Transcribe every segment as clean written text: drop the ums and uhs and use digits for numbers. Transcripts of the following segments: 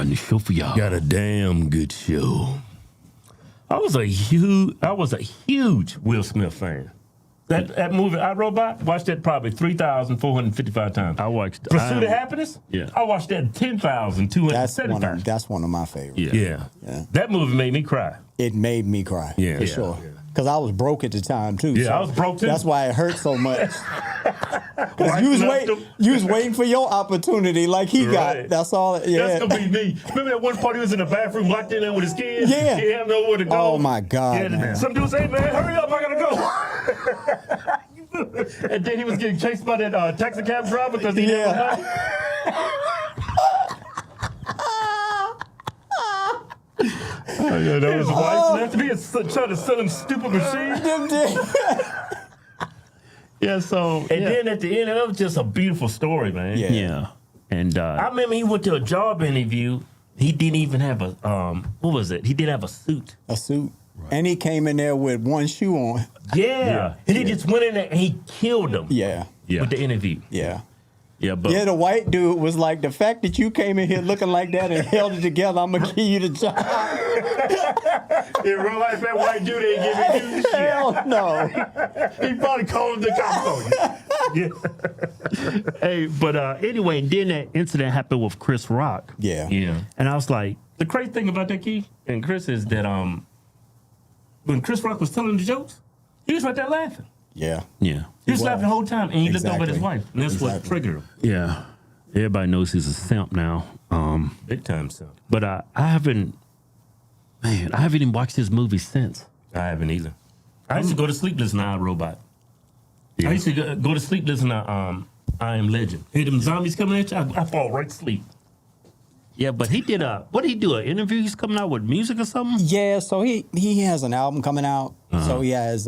got a new show for y'all. Got a damn good show. I was a huge Will Smith fan. That movie, I Robot, watched that probably 3,455 times. I watched Pursuit of Happiness? Yeah. I watched that 10,275. That's one of my favorites. Yeah. That movie made me cry. It made me cry. Yeah. For sure. Because I was broke at the time too. Yeah, so I was broke too. That's why it hurt so much. Because you was waiting for your opportunity, like he got. That's all. Yeah, that's gonna be me. Remember that one part he was in the bathroom locked in there with his kids? Yeah, he didn't know where to go. Oh my God! Man. Some dude say, "Man, hurry up! I gotta go." And then he was getting chased by that taxi cab driver because he didn't have money. Oh, yeah, that was white. That to be trying to sell him stupid machine. Yeah, so and then at the end, it was just a beautiful story, man. Yeah. And I remember he went to a job interview. He didn't even have a what was it? He didn't have a suit. A suit. Right. And he came in there with one shoe on. Yeah. And he just went in there and he killed him. Yeah. With the interview. Yeah. Yeah, but the white dude was like, the fact that you came in here looking like that and held it together, I'm gonna give you the job. In real life, that white dude ain't giving you shit. Hell no. He probably called the cops on you. Yeah. Hey, but anyway, then that incident happened with Chris Rock. Yeah. And I was like, the crazy thing about that, Keith and Chris, is that when Chris Rock was telling the jokes, he was right there laughing. Yeah. He was laughing the whole time, and he looked over at his wife, and that's what triggered him. Yeah. Everybody knows he's a simp now. Big time simp. But I haven't even watched his movie since. I haven't either. I used to go to sleep listening to I, Robot. Yeah. I used to go to sleep listening to I Am Legend. Hear them zombies coming at you, I fall right to sleep. Yeah, but he did what did he do? An interview? He's coming out with music or something? Yeah, so he has an album coming out. So he has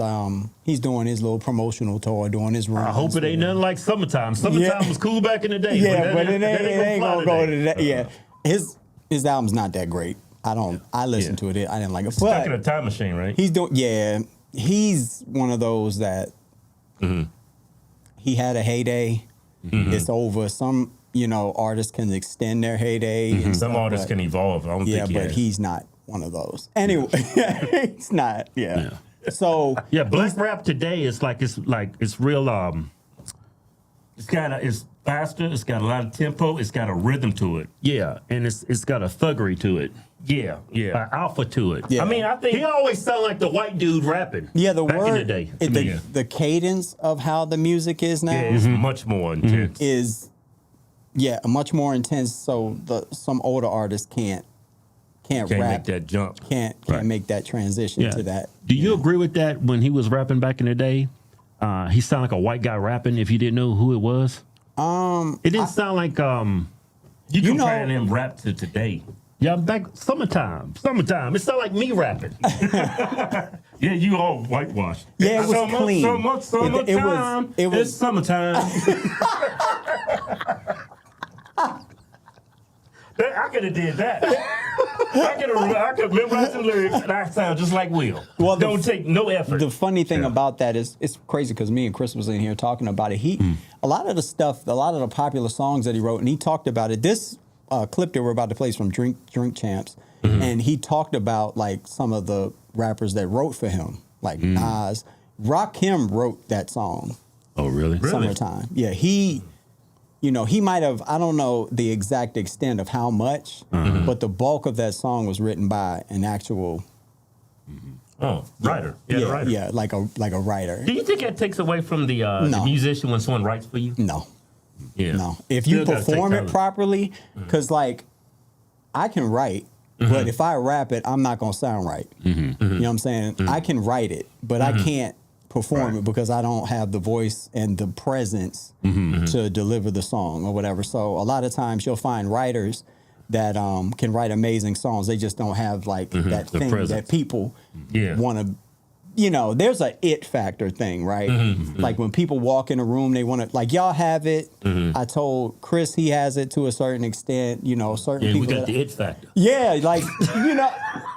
he's doing his little promotional tour, doing his runs. I hope it ain't nothing like Summertime. Summertime was cool back in the day. But it ain't gonna go to that. Yeah, his album's not that great. I listened to it. I didn't like it. Stuck in a time machine, right? He's doing. Yeah, he's one of those that he had a heyday. It's over. Some artists can extend their heyday. And some artists can evolve. I don't think but he's not one of those. Anyway, he's not. Yeah. So black rap today is it's real. It's faster. It's got a lot of tempo. It's got a rhythm to it. Yeah, and it's got a thuggery to it. Yeah. An alpha to it. Yeah. I mean, I think he always sounded like the white dude rapping. Yeah, the back word in the day. The cadence of how the music is now is much more intense. Is much more intense. So some older artists can't rap, make that jump. Can't make that transition to that. Do you agree with that? When he was rapping back in the day, he sounded like a white guy rapping. If you didn't know who it was, it didn't sound like you comparing him rap to today. Yeah, back summertime. It sounded like me rapping. Yeah, you all whitewashed. Yeah, it was clean. Summertime. It's summertime. I could have did that. I could memorize the lyrics, and I sound just like Will. Well, don't take no effort. The funny thing about that is, it's crazy because me and Chris was in here talking about it. A lot of the popular songs that he wrote, and he talked about it. This clip that we're about to play is from Drink Champs, and he talked about like some of the rappers that wrote for him, like Nas. Rakim wrote that song. Oh, really? Summertime. Yeah, he might have, I don't know the exact extent of how much, but the bulk of that song was written by an actual writer. Writer. Yeah, like a writer. Do you think that takes away from the musician when someone writes for you? No. Yeah. No. If you perform it properly, because like I can write, but if I rap it, I'm not gonna sound right. You know what I'm saying? I can write it, but I can't perform it because I don't have the voice and the presence to deliver the song or whatever. So a lot of times you'll find writers that can write amazing songs. They just don't have like that thing that people want to. There's a it factor thing, right? Like when people walk in a room, they want to, like, y'all have it. I told Chris he has it to a certain extent. Certain people. We got the it factor. Yeah, like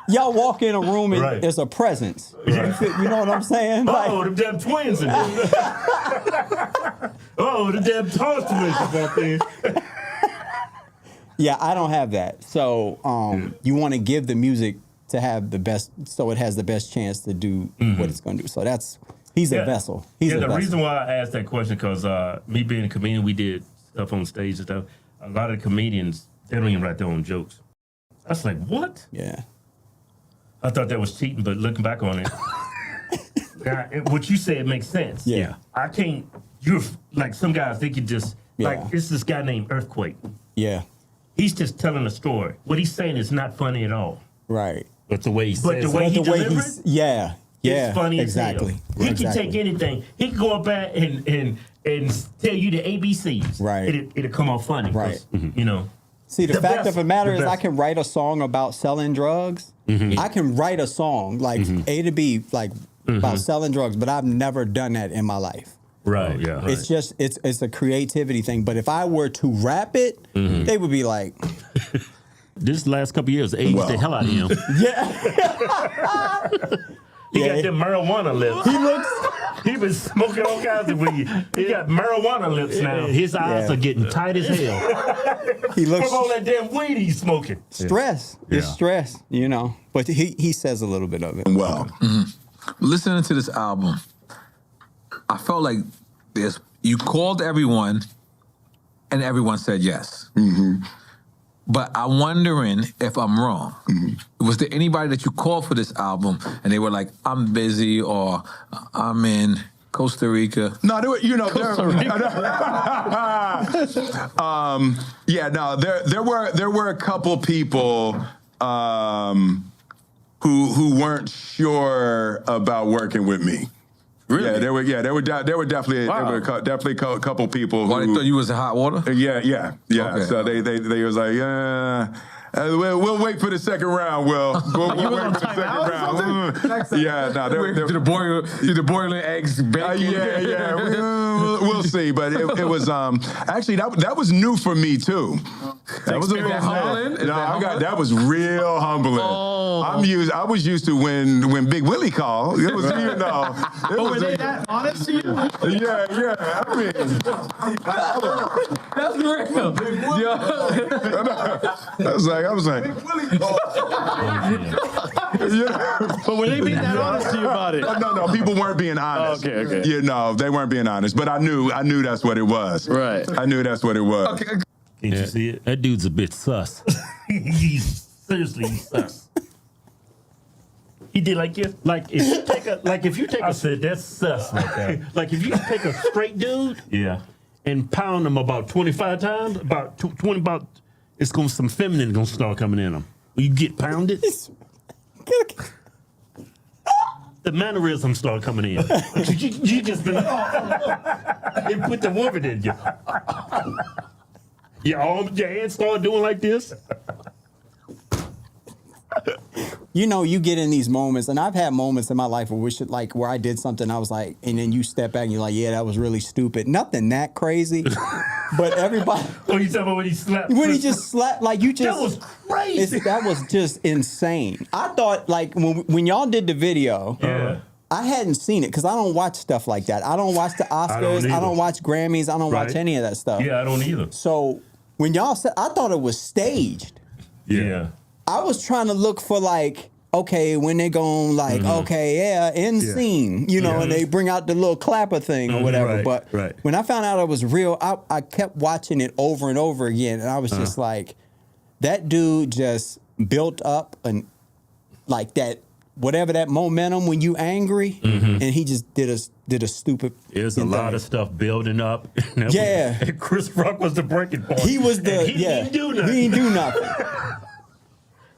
y'all walk in a room and there's a presence. Right. You know what I'm saying? Like, the damn twins in there. The damn Thomas twins is out there. Yeah, I don't have that. So you want to give the music to have the best, so it has the best chance to do what it's going to do. So he's a vessel. He's a the vessel. reason why I asked that question because me being a comedian, we did stuff on stage and stuff. A lot of the comedians, they don't even write their own jokes. I was like, what? Yeah. I thought that was cheating, but looking back on it, what you said makes sense. Yeah. I can't. You're like some guys. They could just like it's this guy named Earthquake. Yeah. He's just telling a story. What he's saying is not funny at all. Right. But the way he says the way he delivers, yeah. it's funny exactly. as hell. He can take anything. He can go up there and tell you the ABCs. Right. It'll come off funny. Right. You know. See, the fact best, of the matter is, best. I can write a song about selling drugs. I can write a song like A to B, like about selling drugs, but I've never done that in my life. Right. Yeah. It's just it's a creativity thing. But if I were to rap it, they would be like, this last couple of years aged the hell out of him. He got them marijuana lips. He been smoking all kinds of weed. He got marijuana lips now. His eyes are getting tight as hell. he looks From all that damn weed he's smoking. stress. It's stress, you know. But he says a little bit of it. Well, listening to this album, I felt like you called everyone, and everyone said yes. But I'm wondering if I'm wrong. Was there anybody that you called for this album and they were like, I'm busy or I'm in Costa Rica? No, there were, there were a couple people who weren't sure about working with me. Really? Yeah, there were definitely definitely a couple people who They thought you was in hot water? Yeah. Okay. So they was like, we'll wait for the second round. We'll wait for the second round. The boiling eggs bacon. We'll see. But it was actually that was new for me too. That was humbling? That was real humbling. Oh. I was used to when Big Willie called. It was Were they that honest to you? Yeah. I mean, That's real. I was like, But were they being that honest to you about it? no, people weren't being honest. Okay. They weren't being honest. But I knew that's what it was. Right. I knew that's what it was. Okay. Can't you see it? That dude's a bit sus. He's sus. He did like this. Like if you take I said that's sus like that. like if you take a straight dude Yeah. and pound him about 25 times, about 20, it's gonna some feminine gonna start coming in him. You get pounded, the mannerisms start coming in. you just been it put the woman in you. Your hands start doing like this. You get in these moments, and I've had moments in my life where I did something, I was like, and then you step back and you're like, yeah, that was really stupid. Nothing that crazy, but everybody. Oh, you talking about when he slapped? When he just slapped, like you just. That was crazy. That was just insane. I thought, like, when y'all did the video. Yeah. I hadn't seen it because I don't watch stuff like that. I don't watch the Oscars. I don't watch Grammys. I don't watch any of that stuff. Yeah, I don't either. So when y'all said, I thought it was staged. Yeah. I was trying to look for like, okay, when they go like, end scene, and they bring out the little clapper thing or whatever. But when I found out it was real, I kept watching it over and over again. And I was just like, that dude just built up and like that, whatever that momentum when you angry, and he just did a stupid. There's a lot of stuff building up. And Chris Rock was the breaking point. He was the He didn't do nothing. He didn't do nothing.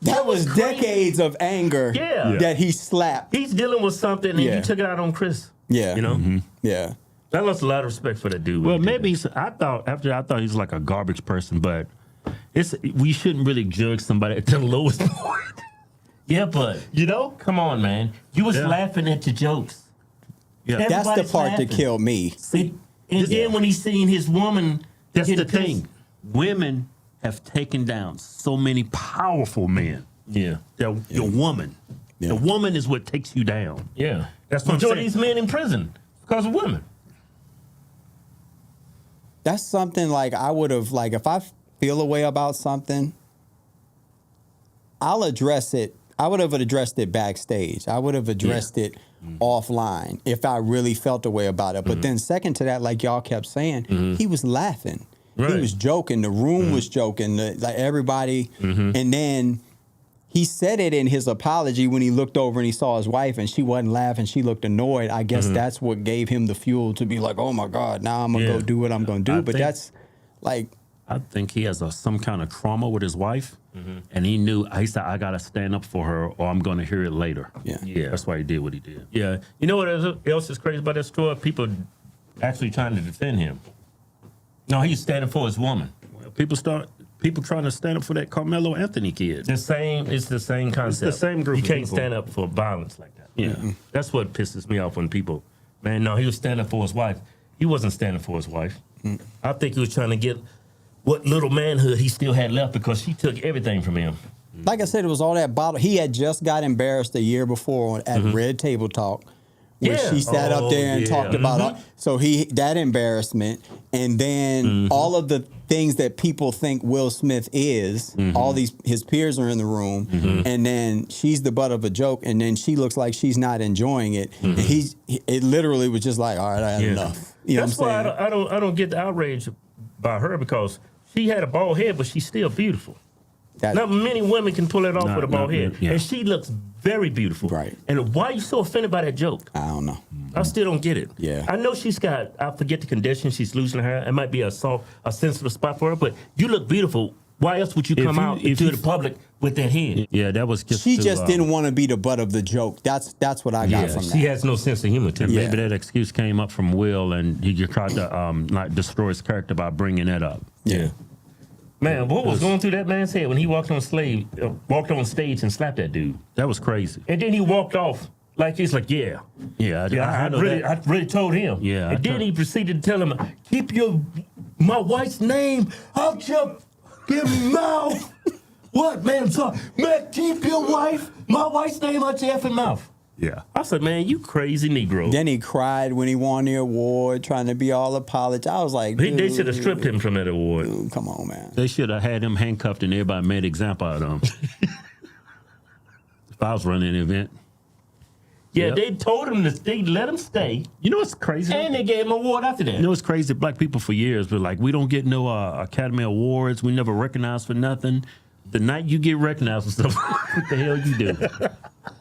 That was decades of anger that he slapped. He's dealing with something, and you took it out on Chris. Yeah. You know? Yeah. I lost a lot of respect for that dude. Well, maybe I thought he was like a garbage person, but we shouldn't really judge somebody at the lowest point. Yeah, but come on, man. You was laughing at your jokes. Yeah, that's the Everybody's part laughing. that killed me. See, and then when he's seeing his woman, that's get the pissed. thing. Women have taken down so many powerful men. Yeah, Your woman. Yeah. The woman is what takes you down. yeah. That's what I'm Majority of saying. these men in prison because of women. That's something like I would have, like, if I feel a way about something, I'll address it. I would have addressed it backstage. I would have addressed it offline if I really felt a way about it. But then second to that, like y'all kept saying, he was laughing. Right. He was joking. The room was joking. Like everybody. And then he said it in his apology when he looked over and he saw his wife and she wasn't laughing. She looked annoyed. I guess that's what gave him the fuel to be like, oh my God, now I'm going to go do what I'm going to do. But that's like... I think he has some kind of trauma with his wife, and he knew. He said, "I gotta stand up for her, or I'm gonna hear it later." Yeah. That's why he did what he did. Yeah. You know what else is crazy about that story? People actually trying to defend him. No, he's standing for his woman. Well, people trying to stand up for that Carmelo Anthony kid. It's the same concept. It's the same group You of can't people. stand up for violence like that. Yeah. That's what pisses me off when people, man, no, he was standing up for his wife. He wasn't standing for his wife. I think he was trying to get what little manhood he still had left because she took everything from him. Like I said, it was all that bottle. He had just got embarrassed a year before at Red Table Talk, where she sat up there and talked about so that embarrassment, and then all of the things that people think Will Smith is. All his peers are in the room, and then she's the butt of a joke, and then she looks like she's not enjoying it. And it literally was just like, all right, I had enough. You know That's what I'm why saying? I don't get the outrage by her because she had a bald head, but she's still beautiful. Not many women can pull it off with a bald head. Yeah. And she looks very beautiful. Right. And why are you so offended by that joke? I don't know. I still don't get it. Yeah. I know she's got, I forget the condition, she's losing her hair. It might be a sensitive spot for her, but you look beautiful. Why else would you come out to the public with that head? Yeah, that was just. She just didn't want to be the butt of the joke. That's what I got from that. She has no sense of humor, too. And maybe that excuse came up from Will, and you tried to like destroy his character by bringing that up. Yeah. Man, what was going through that man's head when he walked on stage and slapped that dude? That was crazy. And then he walked off like he's like, yeah. I really told him. Yeah. And then he proceeded to tell him, keep my wife's name out your mouth. What, man? Man, keep my wife's name out your effing mouth. Yeah. I said, man, you crazy Negro. Then he cried when he won the award, trying to be all apologetic. I was like, They should have stripped him from that award. Dude, come on, man. They should have had him handcuffed and everybody made an example out of him. If I was running an event. Yeah, they told him they let him stay. You know what's crazy? And they gave him an award after that. You know what's crazy? Black people for years were like, we don't get no Academy Awards. We never recognized for nothing. The night you get recognized for stuff, what the hell you do?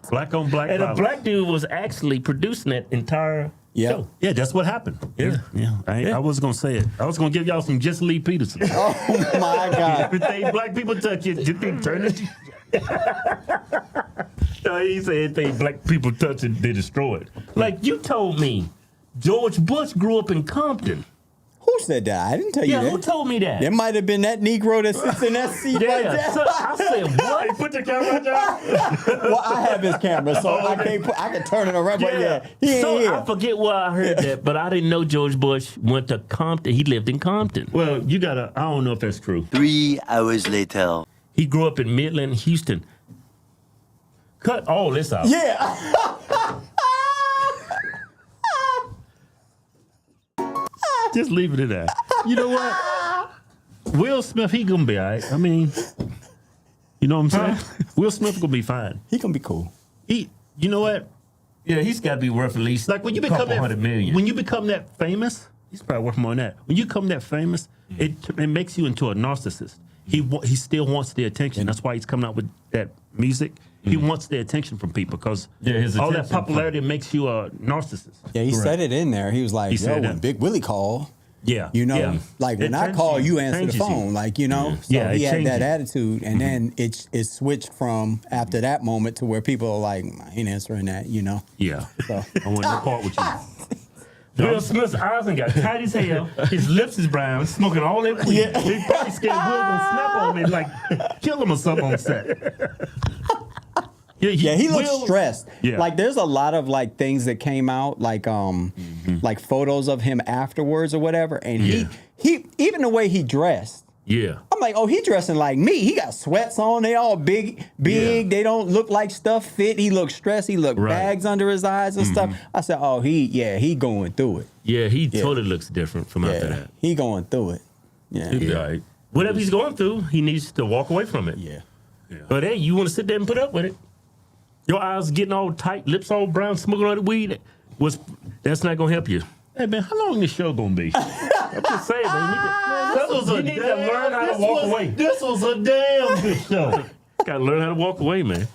Black on black. And violence. a black dude was actually producing that entire show. Yeah, that's what happened. Yeah. I wasn't going to say it. I was going to give y'all some Just Lee Peterson. Oh, my God. Everything black people touch it, just turn it. No, he said anything black people touch it, they destroy it. Like you told me, George Bush grew up in Compton. Who said that? I didn't tell you that. Yeah, who told me that? It might have been that Negro that sits in that seat right there. So I said, what? Put the camera down. Well, I have his camera, so I can turn it around. But yeah, he ain't So here. I forget where I heard that, but I didn't know George Bush went to Compton. He lived in Compton. Well, you got to, I don't know if that's true. 3 hours later. He grew up in Midland, Houston. Cut all this out. Yeah. Just leave it at that. You know what? Will Smith, he gonna be all right. I mean, you know what I'm saying? Will Smith gonna be fine. He gonna be cool. You know what? Yeah, he's got to be worth at least Like when you a become couple that, $100 million. when you become that famous, he's probably worth more than that. When you become that famous, it makes you into a narcissist. He still wants the attention. That's why he's coming out with that music. He wants the attention from people because his all that attention popularity makes you a narcissist. Yeah, he said it in there. He was like, He yo, said when that. Big Willie called, Yeah. you know, Yeah. like It when I turns call, you answer the changes phone. you. Like, you know, so Yeah, he it had that changes attitude. And then it switched from after that moment to where people are like, I ain't answering that, you know. Yeah. So I want no part with you. Will Smith's eyes and got tight as hell. His lips is brown, smoking all that weed. Yeah. He probably scared Will gonna snap on me, like kill him or something on set. Yeah, he looks Will- stressed. Yeah. Like there's a lot of like things that came out, like like photos of him afterwards or whatever. And he even the way he dressed. Yeah. I'm like, oh, he dressing like me. He got sweats on. They all big. Yeah. They don't look like stuff fit. He looks stressed. He look Right. bags under his eyes and stuff. I said, oh, he going through it. Yeah, he totally looks different from after Yeah, that. he going through it. Yeah. He'll be all right. whatever he's going through, he needs to walk away from it. Yeah. But hey, you want to sit there and put up with it? Your eyes getting all tight, lips all brown, smoking all the weed. That's not gonna help you. Hey man, how long this show gonna be? I'm just saying, man. You need to learn how to walk away. This was a damn good show. Gotta learn how to walk away, man.